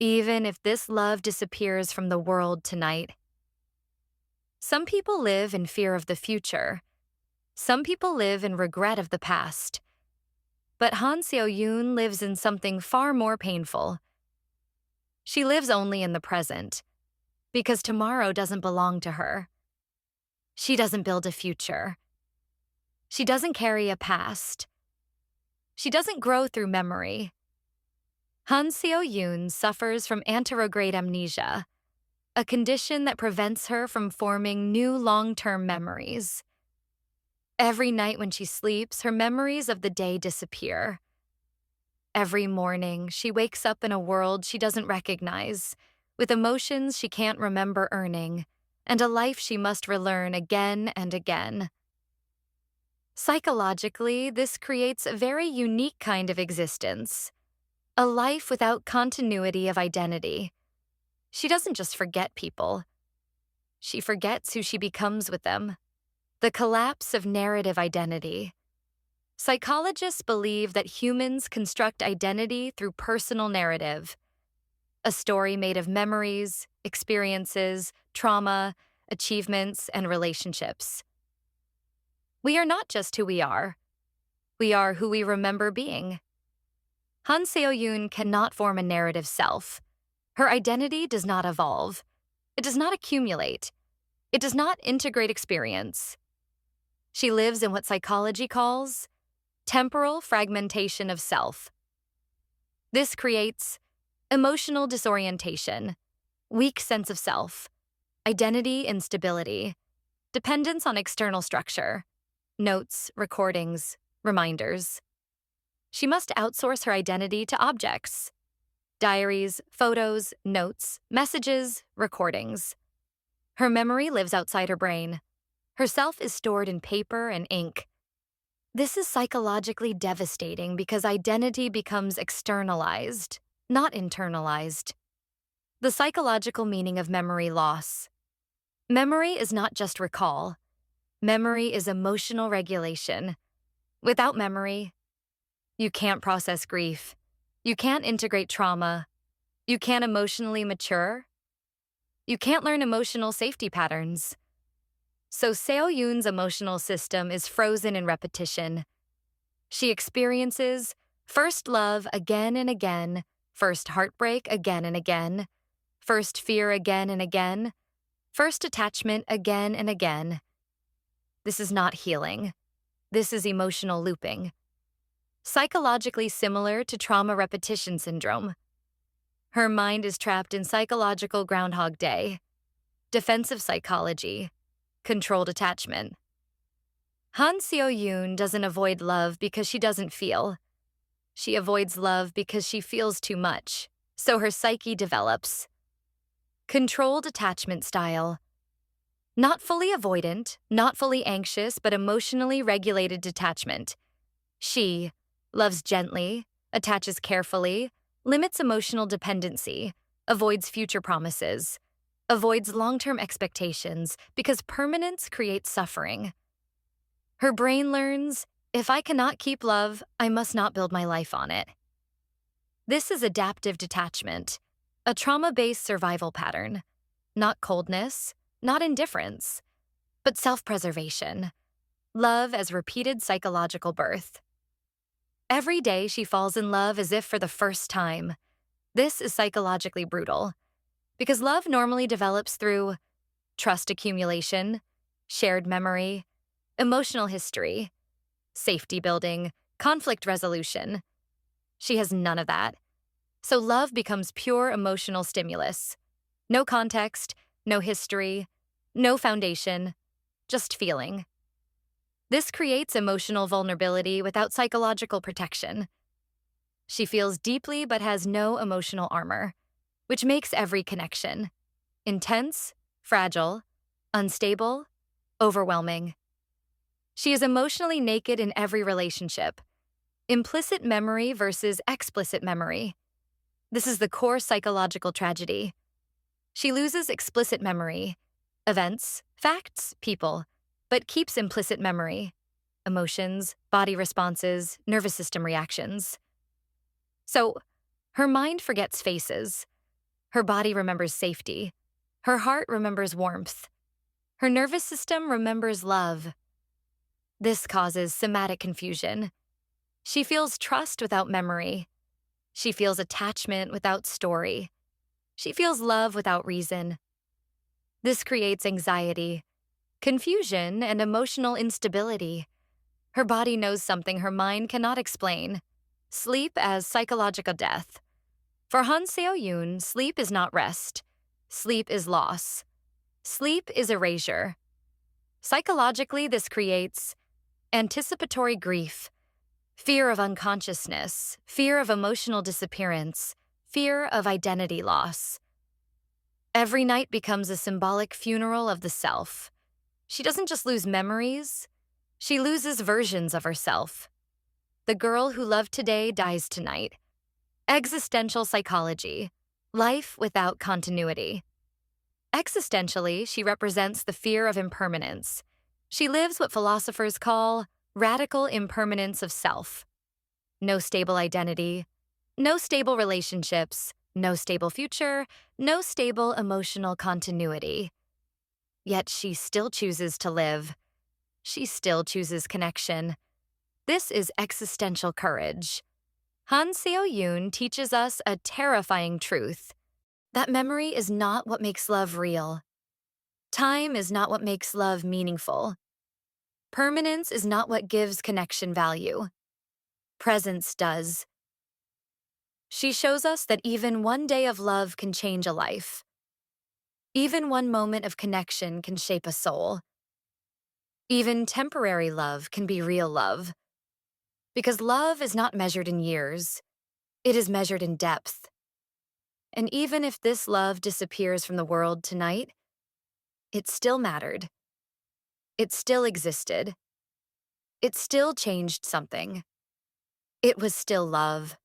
even if this love disappears from the world tonight. Some people live in fear of the future. Some people live in regret of the past. But Han Seo-yoon lives in something far more painful. She lives only in the present, because tomorrow doesn't belong to her. She doesn't build a future. She doesn't carry a past. She doesn't grow through memory. Han Seo-yoon suffers from anterograde amnesia, a condition that prevents her from forming new long-term memories. Every night when she sleeps, her memories of the day disappear. Every morning, she wakes up in a world she doesn't recognize, with emotions she can't remember earning, and a life she must relearn again and again. Psychologically, this creates a very unique kind of existence, a life without continuity of identity. She doesn't just forget people. She forgets who she becomes with them. The collapse of narrative identity. Psychologists believe that humans construct identity through personal narrative, a story made of memories, experiences, trauma, achievements, and relationships. We are not just who we are who we remember being. Han Seo-yoon cannot form a narrative self. Her identity does not evolve. It does not accumulate. It does not integrate experience. She lives in what psychology calls temporal fragmentation of self. This creates emotional disorientation, weak sense of self, identity instability, dependence on external structure, notes, recordings, reminders. She must outsource her identity to objects, diaries, photos, notes, messages, recordings. Her memory lives outside her brain. Her self is stored in paper and ink. This is psychologically devastating because identity becomes externalized, not internalized. The psychological meaning of memory loss. Memory is not just recall. Memory is emotional regulation. Without memory, you can't process grief. You can't integrate trauma. You can't emotionally mature. You can't learn emotional safety patterns. So Seo-yoon's emotional system is frozen in repetition. She experiences first love again and again, first heartbreak again and again, first fear again and again, first attachment again and again. This is not healing. This is emotional looping. Psychologically similar to trauma repetition syndrome. Her mind is trapped in psychological Groundhog Day, defensive psychology, controlled attachment. Han Seo-yoon doesn't avoid love because she doesn't feel. She avoids love because she feels too much, so her psyche develops. Controlled attachment style. Not fully avoidant, not fully anxious, but emotionally regulated detachment. She loves gently, attaches carefully, limits emotional dependency, avoids future promises, avoids long-term expectations because permanence creates suffering. Her brain learns, if I cannot keep love, I must not build my life on it. This is adaptive detachment, a trauma-based survival pattern, not coldness, not indifference, but self-preservation, love as repeated psychological birth. Every day she falls in love as if for the first time. This is psychologically brutal, because love normally develops through trust accumulation, shared memory, emotional history, safety building, conflict resolution. She has none of that. So love becomes pure emotional stimulus. No context, no history, no foundation, just feeling. This creates emotional vulnerability without psychological protection. She feels deeply but has no emotional armor, which makes every connection intense, fragile, unstable, overwhelming. She is emotionally naked in every relationship. Implicit memory versus explicit memory. This is the core psychological tragedy. She loses explicit memory, events, facts, people, but keeps implicit memory, emotions, body responses, nervous system reactions. So, her mind forgets faces, Her body remembers safety. Her heart remembers warmth. Her nervous system remembers love. This causes somatic confusion. She feels trust without memory. She feels attachment without story. She feels love without reason. This creates anxiety, confusion, and emotional instability. Her body knows something her mind cannot explain. Sleep as psychological death. For Han Seo-yoon, sleep is not rest. Sleep is loss. Sleep is erasure. Psychologically, this creates anticipatory grief, fear of unconsciousness, fear of emotional disappearance, fear of identity loss. Every night becomes a symbolic funeral of the self. She doesn't just lose memories, she loses versions of herself. The girl who loved today dies tonight. Existential psychology, life without continuity. Existentially, she represents the fear of impermanence. She lives what philosophers call radical impermanence of self. No stable identity, no stable relationships, no stable future, no stable emotional continuity. Yet she still chooses to live. She still chooses connection. This is existential courage. Han Seo-yoon teaches us a terrifying truth: that memory is not what makes love real. Time is not what makes love meaningful. Permanence is not what gives connection value. Presence does. She shows us that even one day of love can change a life. Even one moment of connection can shape a soul. Even temporary love can be real love. Because love is not measured in years, it is measured in depth. And even if this love disappears from the world tonight, it still mattered. It still existed. It still changed something. It was still love.